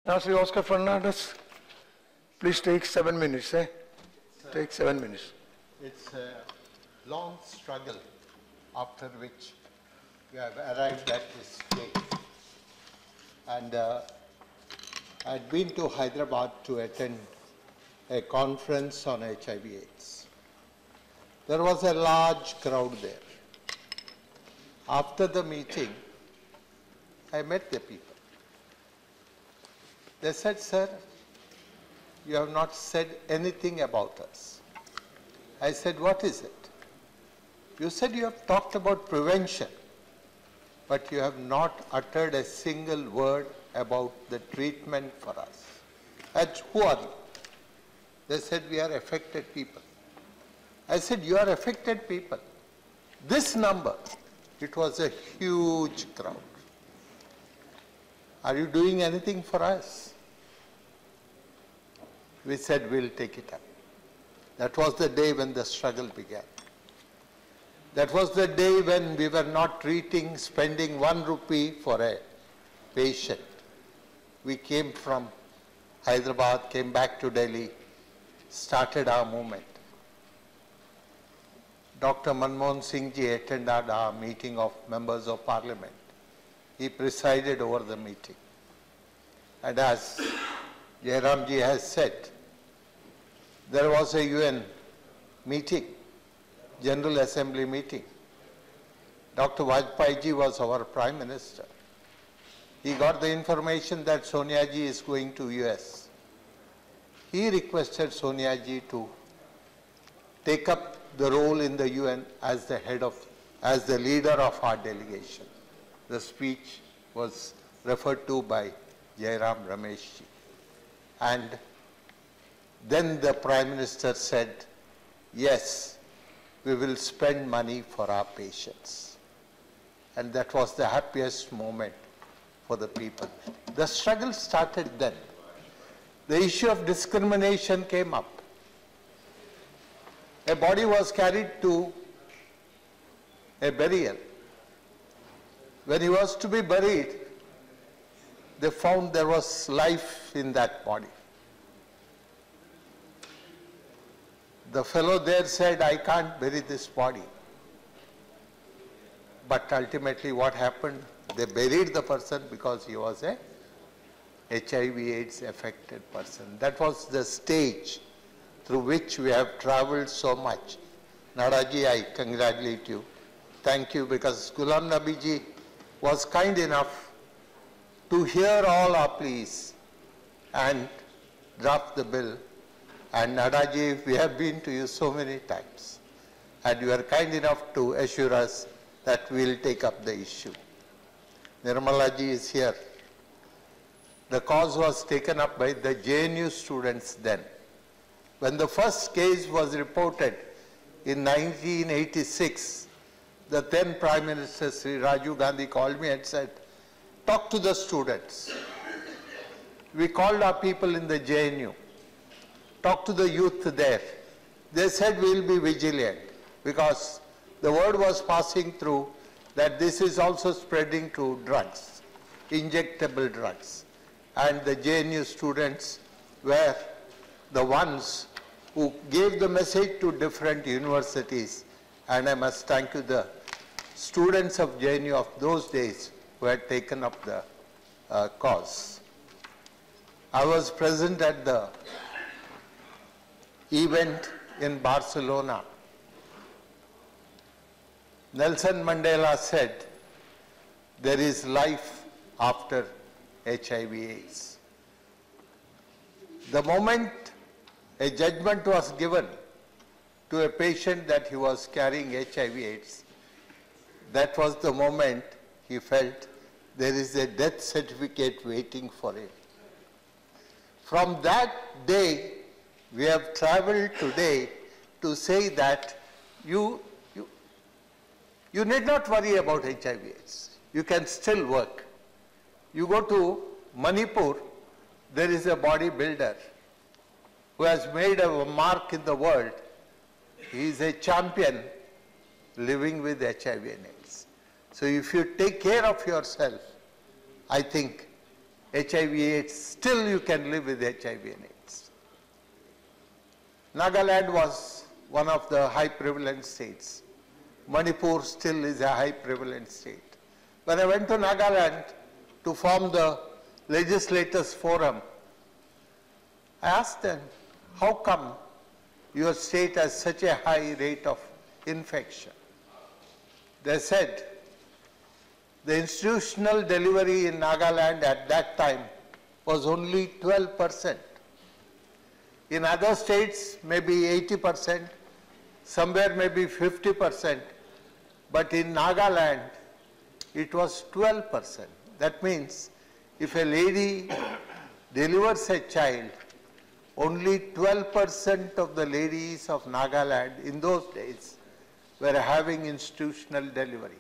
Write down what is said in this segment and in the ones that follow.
Now, Sri Oscar Fernandez, please take 7 minutes. Take 7 minutes. It's a long struggle after which we have arrived at this stage. And I'd been to Hyderabad to attend a conference on HIV/AIDS. There was a large crowd there. After the meeting, I met the people. They said, "Sir, you have not said anything about us." I said, "What is it?" "You said you have talked about prevention, but you have not uttered a single word about the treatment for us." And who are you? They said, "We are affected people." I said, "You are affected people." This number, it was a huge crowd. "Are you doing anything for us?" We said, "We'll take it up." That was the day when the struggle began. That was the day when we were not spending 1 rupee for a patient. We came from Hyderabad, came back to Delhi, started our movement. Dr. Manmohan Singh ji attended our meeting of members of parliament. He presided over the meeting. And as Jairam ji has said, there was a UN meeting, General Assembly meeting. Dr. Vajpayee ji was our Prime Minister. He got the information that Sonia ji is going to US. He requested Sonia ji to take up the role in the UN as the leader of our delegation. The speech was referred to by Jairam Ramesh ji. And then the Prime Minister said, "Yes, we will spend money for our patients." And that was the happiest moment for the people. The struggle started then. The issue of discrimination came up. A body was carried to a burial. When he was to be buried, they found there was life in that body. The fellow there said, "I can't bury this body." But ultimately what happened? They buried the person because he was a HIV/AIDS affected person. That was the stage through which we have traveled so much. Nadaji, I congratulate you. Thank you, because Ghulam Nabi ji was kind enough to hear all our pleas and draft the bill. And Nadaji, we have been to you so many times, and you are kind enough to assure us that we will take up the issue. Nirmala ji is here. The cause was taken up by the JNU students then. When the first case was reported in 1986, the then Prime Minister Sri Rajiv Gandhi called me and said, "Talk to the students." We called our people in the JNU, talked to the youth there. They said, "We will be vigilant," because the word was passing through that this is also spreading to drugs, injectable drugs. And the JNU students were the ones who gave the message to different universities. And I must thank you, the students of JNU of those days who had taken up the cause. I was present at the event in Barcelona. Nelson Mandela said, "There is life after HIV/AIDS." The moment a judgment was given to a patient that he was carrying HIV/AIDS, that was the moment he felt there is a death certificate waiting for him. From that day, we have traveled today to say that you need not worry about HIV/AIDS. You can still work. You go to Manipur, there is a bodybuilder who has made a mark in the world. He is a champion living with HIV and AIDS. So if you take care of yourself, I think HIV/AIDS, still you can live with HIV and AIDS. Nagaland was one of the high prevalent states. Manipur still is a high prevalent state. When I went to Nagaland to form the Legislators Forum, I asked them, how come your state has such a high rate of infection? They said, the institutional delivery in Nagaland at that time was only 12%. In other states, maybe 80%, somewhere maybe 50%, but in Nagaland, it was 12%. That means if a lady delivers a child, only 12% of the ladies of Nagaland in those days were having institutional delivery.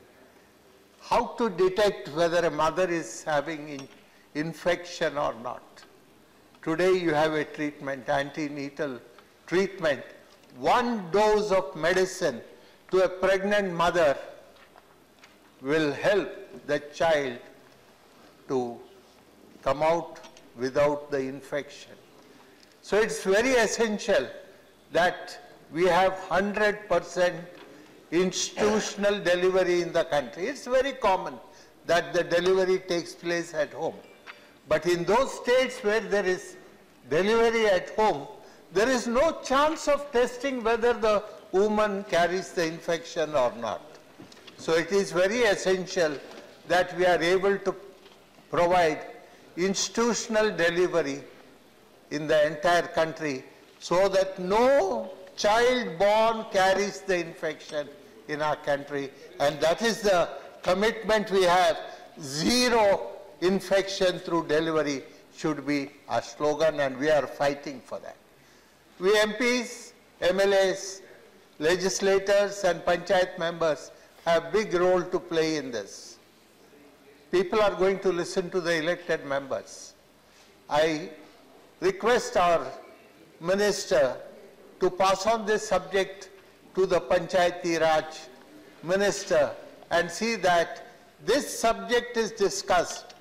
How to detect whether a mother is having infection or not? Today you have a treatment, antenatal treatment. One dose of medicine to a pregnant mother will help the child to come out without the infection. So it's very essential that we have 100% institutional delivery in the country. It's very common that the delivery takes place at home. But in those states where there is delivery at home, there is no chance of testing whether the woman carries the infection or not. So it is very essential that we are able to provide institutional delivery in the entire country so that no child born carries the infection in our country. And that is the commitment we have. Zero infection through delivery should be our slogan, and we are fighting for that. We MPs, MLAs, legislators and panchayat members have a big role to play in this. People are going to listen to the elected members. I request our minister to pass on this subject to the Panchayati Raj minister and see that this subject is discussed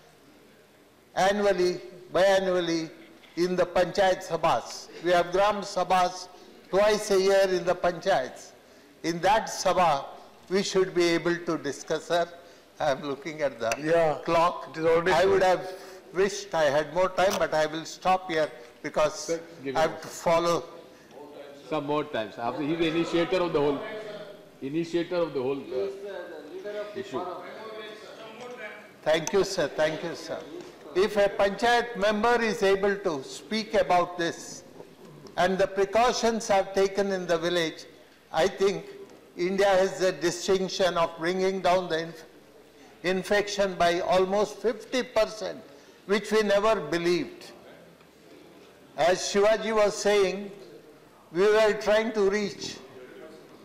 annually, biannually in the Panchayat Sabhas. We have Gram Sabhas twice a year in the Panchayats. In that Sabha, we should be able to discuss, sir. I am looking at the clock. I would have wished I had more time, but I will stop here because sir, I have to follow. Some more times. He's the initiator of the whole, issue. Thank you, sir. Thank you, sir. If a panchayat member is able to speak about this and the precautions are taken in the village, I think India has the distinction of bringing down the infection by almost 50%, which we never believed. As Shivaji was saying, we were trying to reach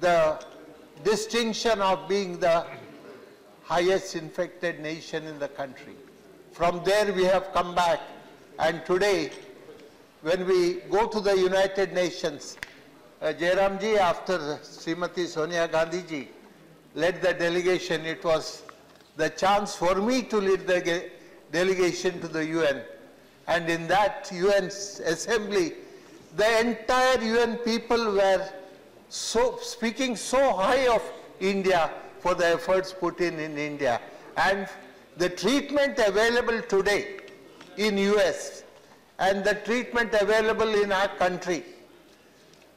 the distinction of being the highest infected nation in the country. From there we have come back, and today when we go to the United Nations, Jairamji, after Srimati Sonia Gandhi ji led the delegation, it was the chance for me to lead the delegation to the UN. And in that UN assembly, the entire UN people were speaking so high of India for the efforts put in India. And the treatment available today in US and the treatment available in our country,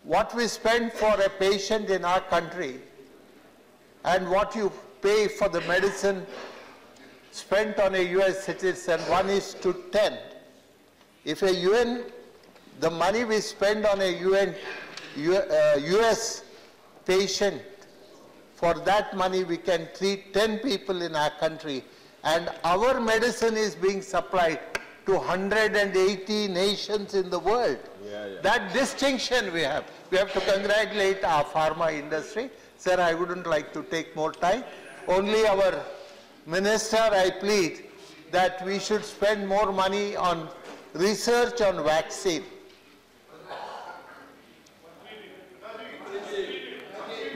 what we spend for a patient in our country and what you pay for the medicine spent on a US citizen, 1:10. If a UN, the money we spend on a US patient, for that money we can treat 10 people in our country, and our medicine is being supplied to 180 nations in the world. That distinction we have. We have to congratulate our pharma industry. Sir, I wouldn't like to take more time. Only our minister, I plead that we should spend more money on research on vaccine.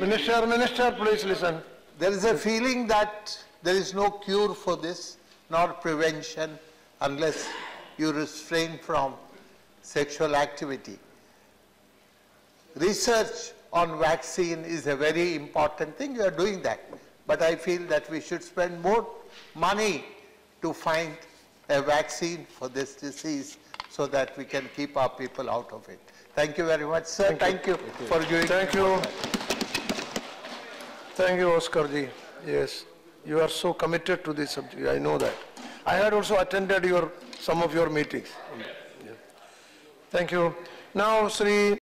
Minister, please listen. There is a feeling that there is no cure for this, nor prevention, unless you refrain from sexual activity. Research on vaccine is a very important thing. You are doing that. But I feel that we should spend more money to find a vaccine for this disease so that we can keep our people out of it. Thank you very much, sir. Thank you for giving. Thank you. Thank you, Oscar ji. Yes, you are so committed to this subject. I know that. I had also attended some of your meetings. Thank you. Now, Sri